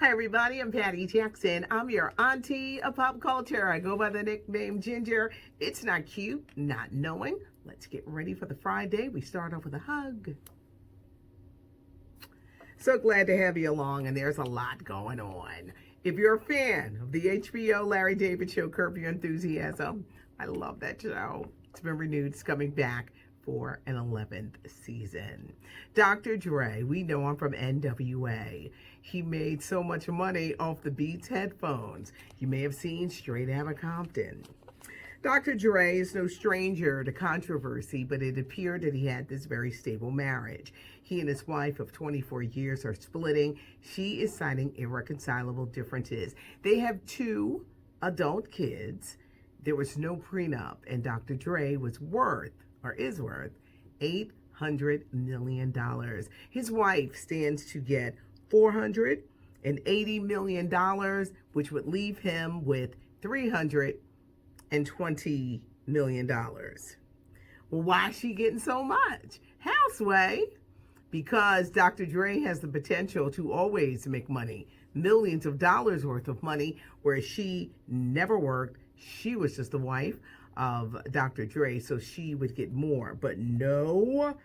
Hi, everybody. I'm Patty Jackson. I'm your auntie of pop culture. I go by the nickname Ginger. It's not cute, not knowing. Let's get ready for the Friday. We start off with a hug. So glad to have you along, and there's a lot going on. If you're a fan of the HBO Larry David show, Curb Your Enthusiasm, I love that show. It's been renewed. It's coming back for an 11th season. Dr. Dre, we know him from NWA. He made so much money off the Beats headphones. You may have seen Straight Outta Compton. Dr. Dre is no stranger to controversy, but it appeared that he had this very stable marriage. He and his wife of 24 years are splitting. She is citing irreconcilable differences. They have 2 adult kids. There was no prenup, and Dr. Dre was worth $800 million. His wife stands to get $480 million, which would leave him with $320 million. Well, why is she getting so much? Houseway, because Dr. Dre has the potential to always make money, millions of dollars worth of money, whereas she never worked. She was just the wife of Dr. Dre, so she would get more, but no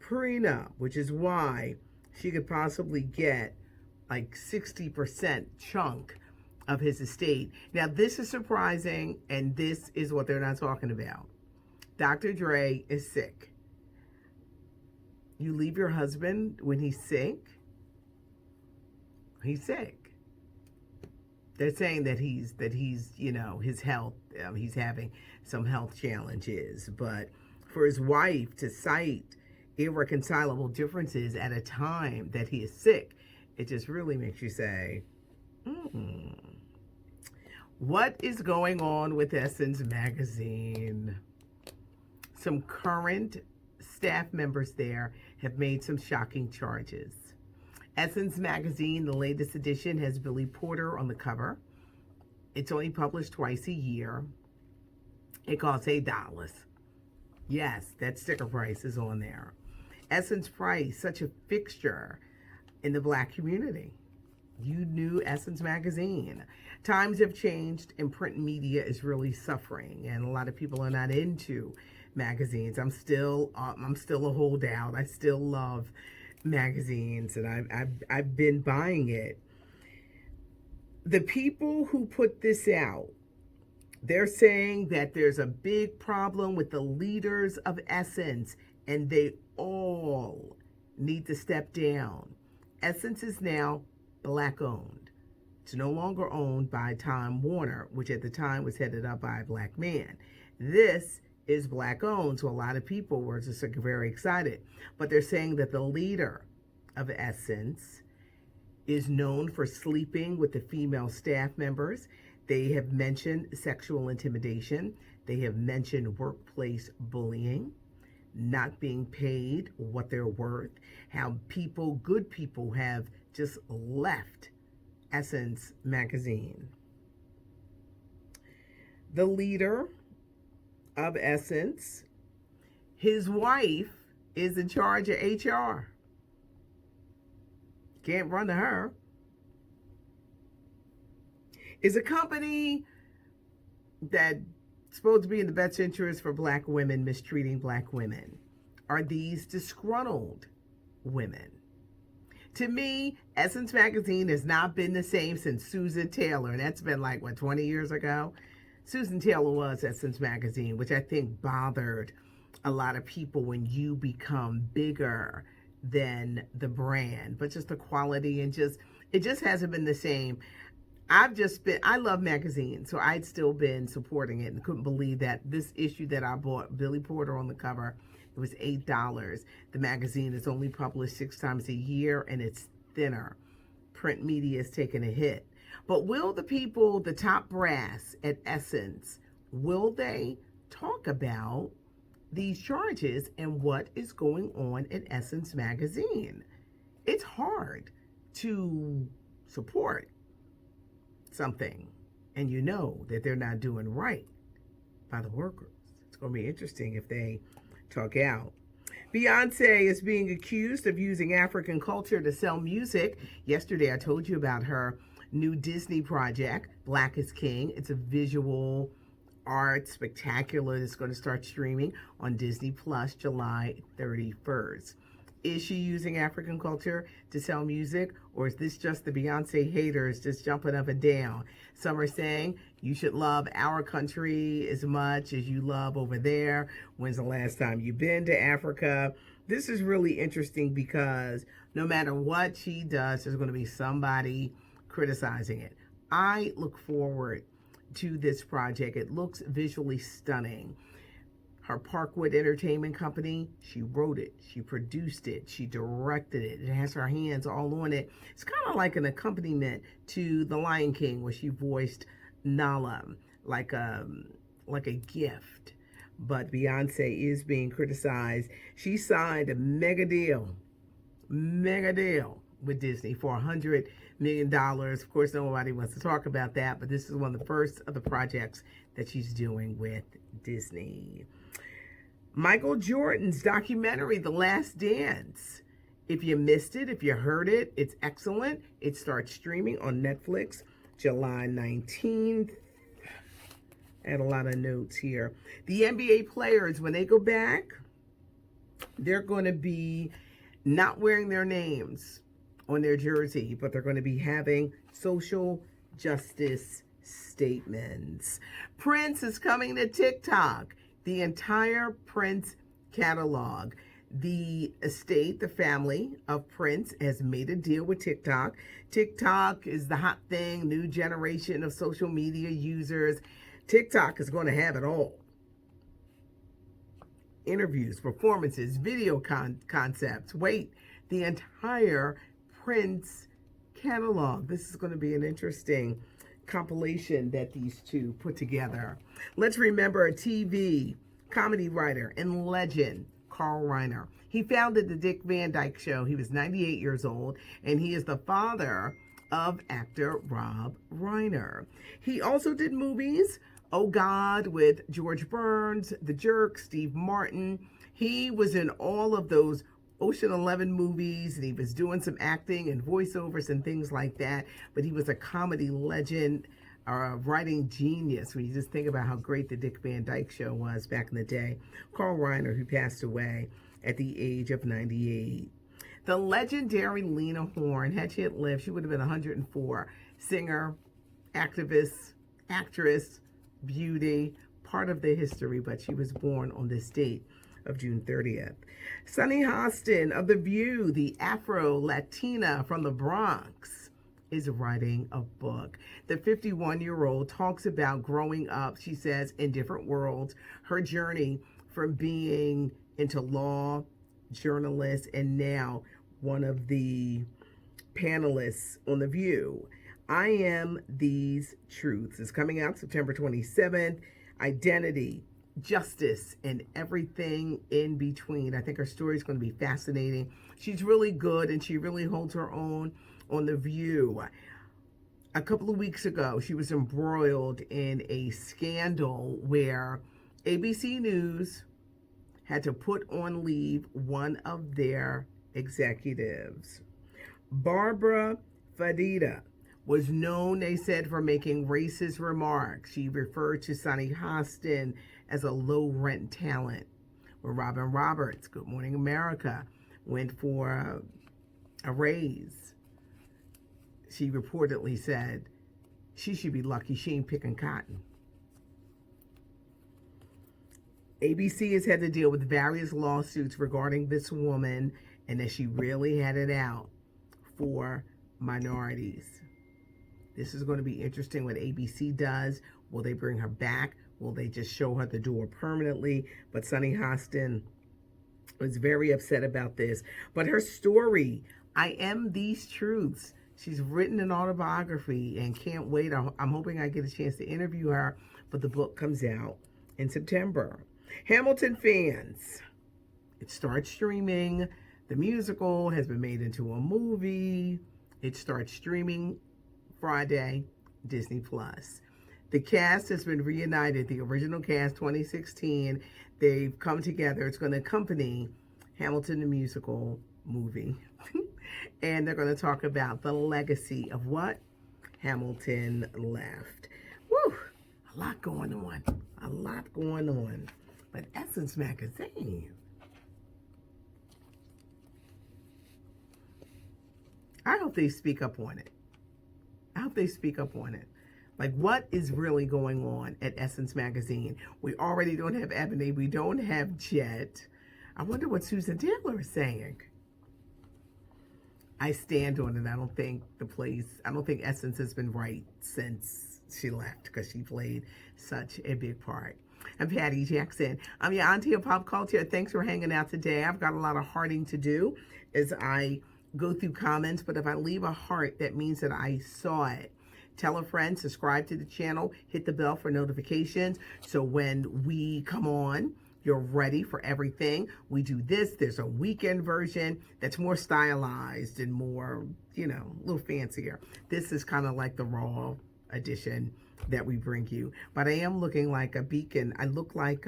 prenup, which is why she could possibly get like 60% chunk of his estate. Now, this is surprising, and this is what they're not talking about. Dr. Dre is sick. You leave your husband when he's sick? He's sick. They're saying that he's his health, he's having some health challenges. But for his wife to cite irreconcilable differences at a time that he is sick, it just really makes you say, what is going on with Essence Magazine? Some current staff members there have made some shocking charges. Essence Magazine, the latest edition, has Billy Porter on the cover. It's only published twice a year. It costs $8. Yes, that sticker price is on there. Essence price, such a fixture in the Black community. You knew Essence Magazine. Times have changed, and print media is really suffering, and a lot of people are not into magazines. I'm still a holdout. I still love magazines, and I've been buying it. The people who put this out, they're saying that there's a big problem with the leaders of Essence, and they all need to step down. Essence is now Black owned. It's no longer owned by Time Warner, which at the time was headed up by a Black man. This is Black owned, so a lot of people were just very excited. But they're saying that the leader of Essence is known for sleeping with the female staff members. They have mentioned sexual intimidation. They have mentioned workplace bullying, not being paid what they're worth, how good people have just left Essence Magazine. The leader of Essence, his wife is in charge of HR. Can't run to her. Is a company that's supposed to be in the best interest for Black women mistreating Black women? Are these disgruntled women? To me, Essence Magazine has not been the same since Susan Taylor, and that's been 20 years ago? Susan Taylor was Essence Magazine, which I think bothered a lot of people when you become bigger than the brand, but just the quality and it just hasn't been the same. I love magazines, so I'd still been supporting it and couldn't believe that this issue that I bought, Billy Porter on the cover, it was $8. The magazine is only published 6 times a year, and it's thinner. Print media is taking a hit. But will the people, the top brass at Essence, will they talk about these charges and what is going on at Essence Magazine? It's hard to support something and you know that they're not doing right by the workers. It's going to be interesting if they talk out. Beyonce is being accused of using African culture to sell music. Yesterday, I told you about her new Disney project, Black is King. It's a visual art spectacular that's going to start streaming on Disney Plus July 31st. Is she using African culture to sell music, or is this just the Beyonce haters just jumping up and down? Some are saying you should love our country as much as you love over there. When's the last time you've been to Africa? This is really interesting because no matter what she does, there's going to be somebody criticizing it. I look forward to this project. It looks visually stunning. Her Parkwood Entertainment Company, she wrote it, she produced it, she directed it. It has her hands all on it. It's kind of like an accompaniment to The Lion King, where she voiced Nala, like a gift. But Beyonce is being criticized. She signed a mega deal with Disney for $100 million. Of course, nobody wants to talk about that, but this is one of the first of the projects that she's doing with Disney. Michael Jordan's documentary, The Last Dance. If you missed it, if you heard it, it's excellent. It starts streaming on Netflix July 19th. I had a lot of notes here. The NBA players, when they go back, they're going to be not wearing their names on their jersey, but they're going to be having social justice statements. Prince is coming to TikTok. The entire Prince catalog. The estate, the family of Prince, has made a deal with TikTok. TikTok is the hot thing, new generation of social media users. TikTok is going to have it all. Interviews, performances, video concepts. Wait, the entire Prince catalog. This is going to be an interesting compilation that these two put together. Let's remember a TV comedy writer and legend, Carl Reiner. He founded the Dick Van Dyke Show. He was 98 years old, and he is the father of actor Rob Reiner. He also did movies, Oh God, with George Burns, The Jerk, Steve Martin. He was in all of those Ocean 11 movies, and he was doing some acting and voiceovers and things like that, but he was a comedy legend, a writing genius when you just think about how great the Dick Van Dyke Show was back in the day. Carl Reiner, who passed away at the age of 98. The legendary Lena Horne, had she had lived, she would have been 104. Singer, activist, actress, beauty, part of the history, but she was born on this date of June 30th. Sunny Hostin of The View, the Afro-Latina from the Bronx, is writing a book. The 51-year-old talks about growing up, she says, in different worlds, her journey from being into law, journalist, and now one of the panelists on The View. I Am These Truths is coming out September 27th. Identity, justice, and everything in between. I think her story is going to be fascinating. She's really good, and she really holds her own on The View. A couple of weeks ago, she was embroiled in a scandal where ABC News had to put on leave one of their executives. Barbara Fadida was known, they said, for making racist remarks. She referred to Sunny Hostin as a low-rent talent. When Robin Roberts, Good Morning America, went for a raise, she reportedly said she should be lucky she ain't picking cotton. ABC has had to deal with various lawsuits regarding this woman and that she really had it out for minorities. This is going to be interesting what ABC does. Will they bring her back? Will they just show her the door permanently? But Sunny Hostin was very upset about this. But her story, I Am These Truths, she's written an autobiography and can't wait. I'm hoping I get a chance to interview her, but the book comes out in September. Hamilton fans, it starts streaming. The musical has been made into a movie. It starts streaming Friday, Disney Plus. The cast has been reunited, the original cast 2016. They've come together. It's going to accompany Hamilton the musical movie. And they're going to talk about the legacy of what Hamilton left. Woo! A lot going on. A lot going on. But Essence Magazine, I hope they speak up on it. I hope they speak up on it. Like, what is really going on at Essence Magazine? We already don't have Ebony. We don't have Jet. I wonder what Susan Taylor is saying. I stand on it. I don't think Essence has been right since she left, because she played such a big part. I'm Patty Jackson. I'm your auntie of pop culture. Thanks for hanging out today. I've got a lot of hearting to do as I go through comments, but if I leave a heart, that means that I saw it. Tell a friend, subscribe to the channel, hit the bell for notifications, so when we come on, you're ready for everything. We do this. There's a weekend version that's more stylized and more, a little fancier. This is kind of like the raw edition that we bring you. But I am looking like a beacon. I look like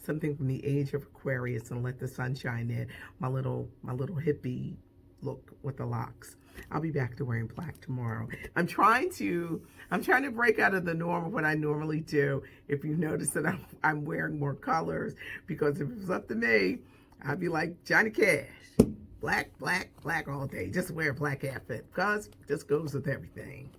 something from the age of Aquarius and Let the Sun Shine In. My little hippie look with the locks. I'll be back to wearing black tomorrow. I'm trying to break out of the norm of what I normally do. If you notice that I'm wearing more colors, because if it was up to me, I'd be like Johnny Cash. Black, black, black all day. Just wear a black outfit, because it just goes with everything.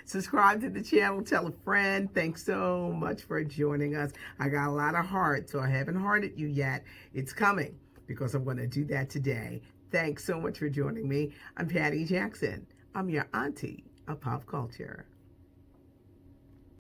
Subscribe to the channel, tell a friend. Thanks so much for joining us. I got a lot of heart, so I haven't hearted you yet. It's coming, because I'm going to do that today. Thanks so much for joining me. I'm Patty Jackson. I'm your auntie of pop culture.